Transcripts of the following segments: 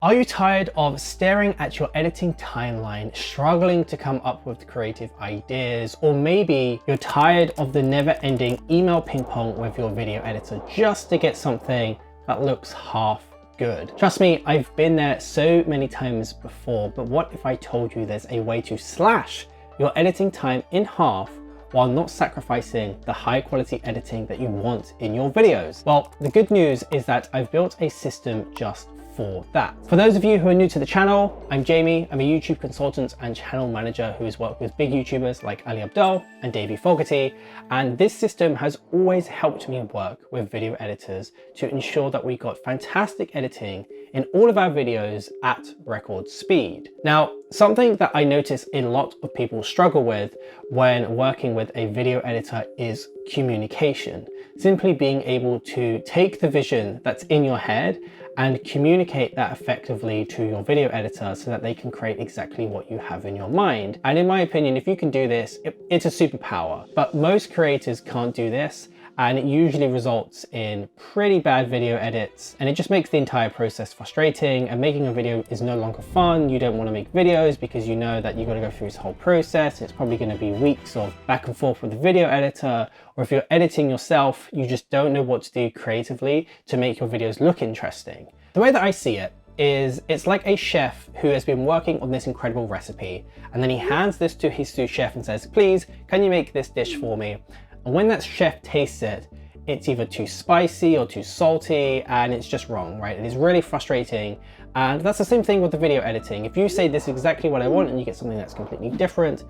Are you tired of staring at your editing timeline, struggling to come up with creative ideas? Or maybe you're tired of the never-ending email ping pong with your video editor just to get something that looks half good. Trust me, I've been there so many times before, but what if I told you there's a way to slash your editing time in half while not sacrificing the high quality editing that you want in your videos? Well, the good news is that I've built a system just for that. For those of you who are new to the channel, I'm Jamie. I'm a YouTube consultant and channel manager who has worked with big YouTubers like Ali Abdaal and Davey Fogarty. And this system has always helped me work with video editors to ensure that we got fantastic editing in all of our videos at record speed. Now, something that I notice a lot of people struggle with when working with a video editor is communication. Simply being able to take the vision that's in your head and communicate that effectively to your video editor so that they can create exactly what you have in your mind. And in my opinion, if you can do this, it's a superpower. But most creators can't do this, and it usually results in pretty bad video edits, and it just makes the entire process frustrating, and making a video is no longer fun. You don't want to make videos because you know that you've got to go through this whole process. It's probably going to be weeks of back and forth with the video editor, or if you're editing yourself, you just don't know what to do creatively to make your videos look interesting. The way that I see it is it's like a chef who has been working on this incredible recipe, and then he hands this to his sous chef and says, please, can you make this dish for me? And when that chef tastes it, it's either too spicy or too salty, and it's just wrong, right? It is really frustrating. And that's the same thing with the video editing. If you say this is exactly what I want and you get something that's completely different,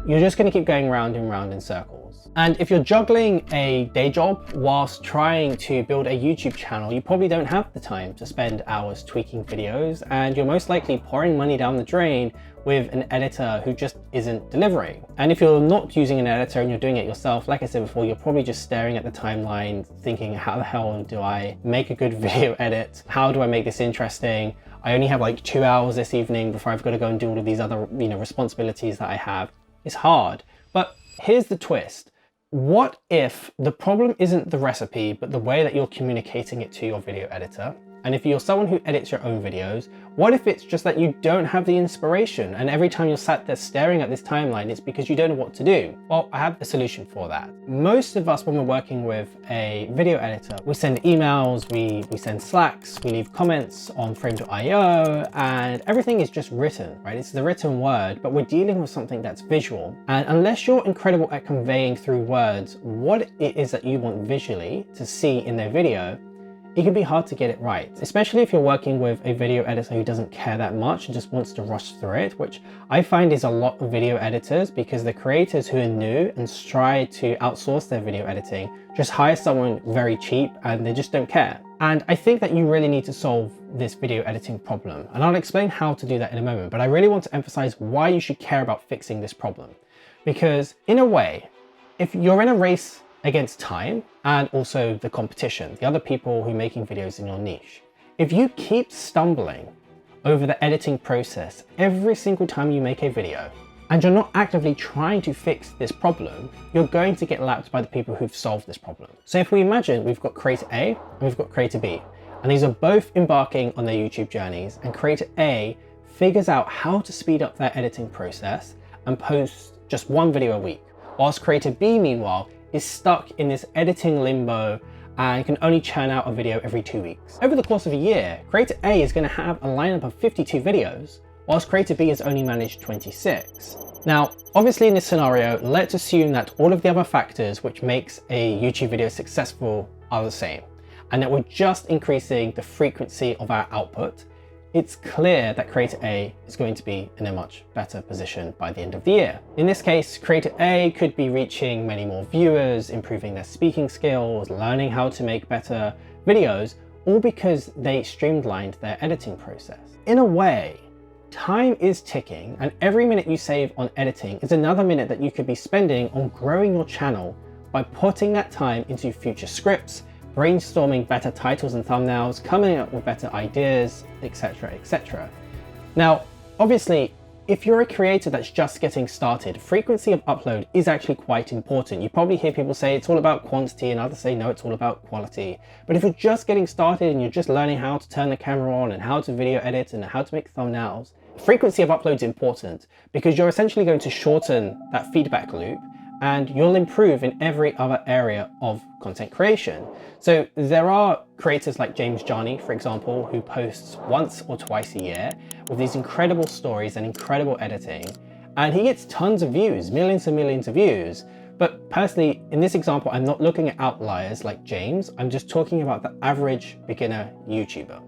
you're just gonna keep going round and round in circles. And if you're juggling a day job whilst trying to build a YouTube channel, you probably don't have the time to spend hours tweaking videos, and you're most likely pouring money down the drain with an editor who just isn't delivering. And if you're not using an editor and you're doing it yourself, like I said before, you're probably just staring at the timeline thinking, how the hell do I make a good video edit? How do I make this interesting? I only have like 2 hours this evening before I've got to go and do all of these other, responsibilities that I have. It's hard. But here's the twist. What if the problem isn't the recipe, but the way that you're communicating it to your video editor? And if you're someone who edits your own videos, what if it's just that you don't have the inspiration, and every time you're sat there staring at this timeline, it's because you don't know what to do? Well, I have a solution for that. Most of us, when we're working with a video editor, we send emails, we send Slacks, we leave comments on frame.io, and everything is just written, right? It's the written word, but we're dealing with something that's visual. And unless you're incredible at conveying through words what it is that you want visually to see in their video, it can be hard to get it right, especially if you're working with a video editor who doesn't care that much and just wants to rush through it, which I find is a lot of video editors, because the creators who are new and try to outsource their video editing just hire someone very cheap and they just don't care. And I think that you really need to solve this video editing problem. And I'll explain how to do that in a moment, but I really want to emphasize why you should care about fixing this problem. Because in a way, if you're in a race against time and also the competition, the other people who are making videos in your niche, if you keep stumbling over the editing process every single time you make a video, and you're not actively trying to fix this problem, you're going to get lapped by the people who've solved this problem. So if we imagine we've got creator A and we've got creator B, and these are both embarking on their YouTube journeys, and creator A figures out how to speed up their editing process and post just one video a week, whilst creator B, meanwhile, is stuck in this editing limbo and can only churn out a video every 2 weeks. Over the course of a year, creator A is going to have a lineup of 52 videos, whilst creator B has only managed 26. Now, obviously in this scenario, let's assume that all of the other factors which makes a YouTube video successful are the same, and that we're just increasing the frequency of our output. It's clear that creator A is going to be in a much better position by the end of the year. In this case, creator A could be reaching many more viewers, improving their speaking skills, learning how to make better videos, all because they streamlined their editing process. In a way, time is ticking, and every minute you save on editing is another minute that you could be spending on growing your channel by putting that time into future scripts, brainstorming better titles and thumbnails, coming up with better ideas, etc., etc. Now, obviously, if you're a creator that's just getting started, frequency of upload is actually quite important. You probably hear people say it's all about quantity and others say, no, it's all about quality. But if you're just getting started and you're just learning how to turn the camera on and how to video edit and how to make thumbnails, frequency of upload is important because you're essentially going to shorten that feedback loop and you'll improve in every other area of content creation. So there are creators like James Johnny, for example, who posts once or twice a year with these incredible stories and incredible editing, and he gets tons of views, millions and millions of views. But personally, in this example, I'm not looking at outliers like James, I'm just talking about the average beginner YouTuber.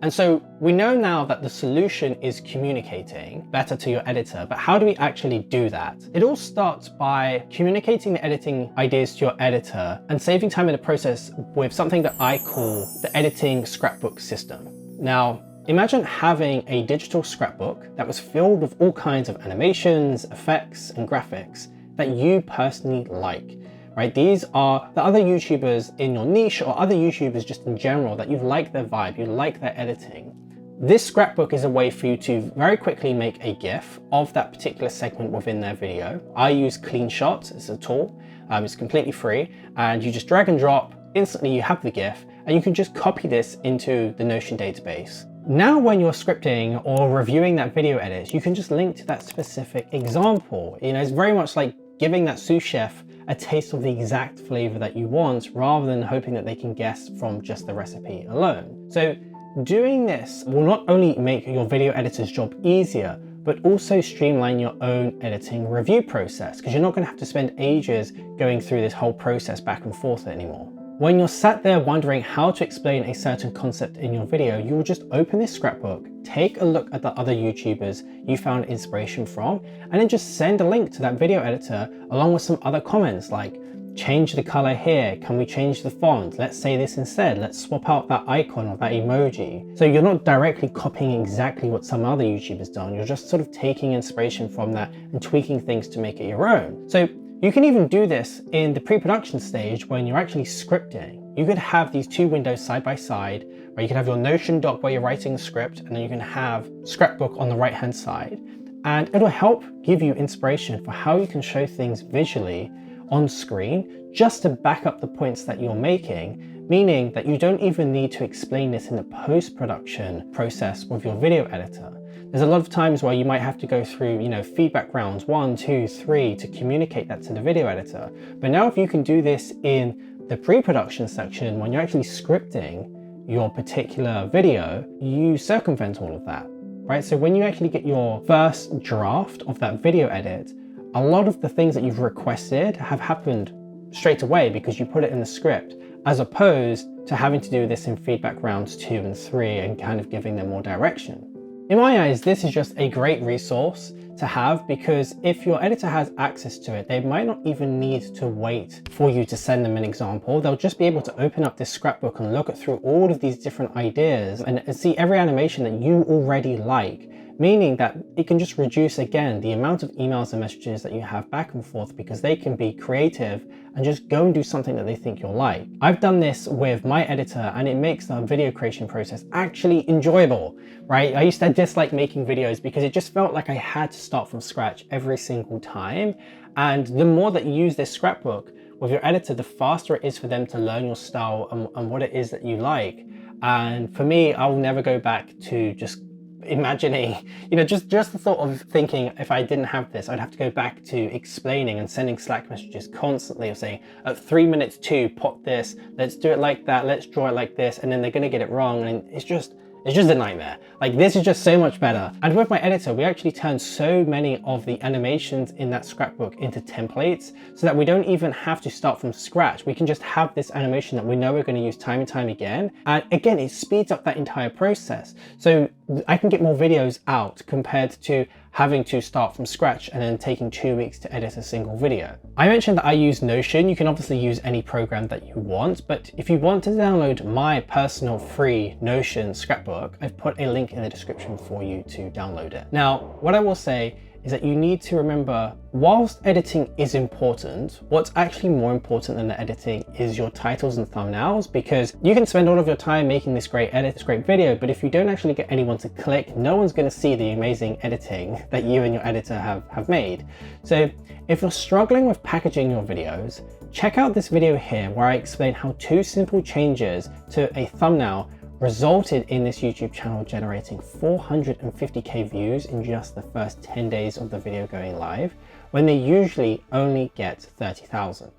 And so we know now that the solution is communicating better to your editor, but how do we actually do that? It all starts by communicating the editing ideas to your editor and saving time in the process with something that I call the editing scrapbook system. Now, imagine having a digital scrapbook that was filled with all kinds of animations, effects, and graphics that you personally like. Right? These are the other YouTubers in your niche or other YouTubers just in general that you like their vibe, you like their editing. This scrapbook is a way for you to very quickly make a GIF of that particular segment within their video. I use CleanShot as a tool. It's completely free and you just drag and drop, instantly you have the GIF and you can just copy this into the Notion database. Now when you're scripting or reviewing that video edit, you can just link to that specific example. You know, it's very much like giving that sous chef a taste of the exact flavor that you want rather than hoping that they can guess from just the recipe alone. So doing this will not only make your video editor's job easier, but also streamline your own editing review process because you're not going to have to spend ages going through this whole process back and forth anymore. When you're sat there wondering how to explain a certain concept in your video, you will just open this scrapbook, take a look at the other YouTubers you found inspiration from, and then just send a link to that video editor along with some other comments like, change the color here, can we change the font, let's say this instead, let's swap out that icon or that emoji. So you're not directly copying exactly what some other YouTubers done, you're just sort of taking inspiration from that and tweaking things to make it your own. So you can even do this in the pre-production stage when you're actually scripting. You could have these two windows side by side, where you can have your Notion doc where you're writing the script, and then you can have scrapbook on the right-hand side. And it'll help give you inspiration for how you can show things visually on screen, just to back up the points that you're making, meaning that you don't even need to explain this in the post-production process with your video editor. There's a lot of times where you might have to go through, feedback rounds 1, 2, 3 to communicate that to the video editor. But now if you can do this in the pre-production section, when you're actually scripting your particular video, you circumvent all of that, right? So when you actually get your first draft of that video edit, a lot of the things that you've requested have happened straight away because you put it in the script, as opposed to having to do this in feedback rounds 2 and 3 and kind of giving them more direction. In my eyes, this is just a great resource to have because if your editor has access to it, they might not even need to wait for you to send them an example. They'll just be able to open up this scrapbook and look through all of these different ideas and see every animation that you already like, meaning that it can just reduce, again, the amount of emails and messages that you have back and forth because they can be creative and just go and do something that they think you'll like. I've done this with my editor and it makes the video creation process actually enjoyable, right? I used to dislike making videos because it just felt like I had to start from scratch every single time. And the more that you use this scrapbook with your editor, the faster it is for them to learn your style and what it is that you like. And for me, I'll never go back to just imagining, just the thought of thinking if I didn't have this, I'd have to go back to explaining and sending Slack messages constantly of saying at 3 minutes 2, pop this, let's do it like that, let's draw it like this, and then they're going to get it wrong, and it's just a nightmare. Like, this is just so much better. And with my editor, we actually turned so many of the animations in that scrapbook into templates so that we don't even have to start from scratch. We can just have this animation that we know we're going to use time and time again. And again, it speeds up that entire process. So I can get more videos out compared to having to start from scratch and then taking 2 weeks to edit a single video. I mentioned that I use Notion. You can obviously use any program that you want, but if you want to download my personal free Notion scrapbook, I've put a link in the description for you to download it. Now, what I will say is that you need to remember, whilst editing is important, what's actually more important than the editing is your titles and thumbnails, because you can spend all of your time making this great edit, this great video, but if you don't actually get anyone to click, no one's going to see the amazing editing that you and your editor have made. So if you're struggling with packaging your videos, check out this video here where I explain how 2 simple changes to a thumbnail resulted in this YouTube channel generating 450k views in just the first 10 days of the video going live, when they usually only get 30,000.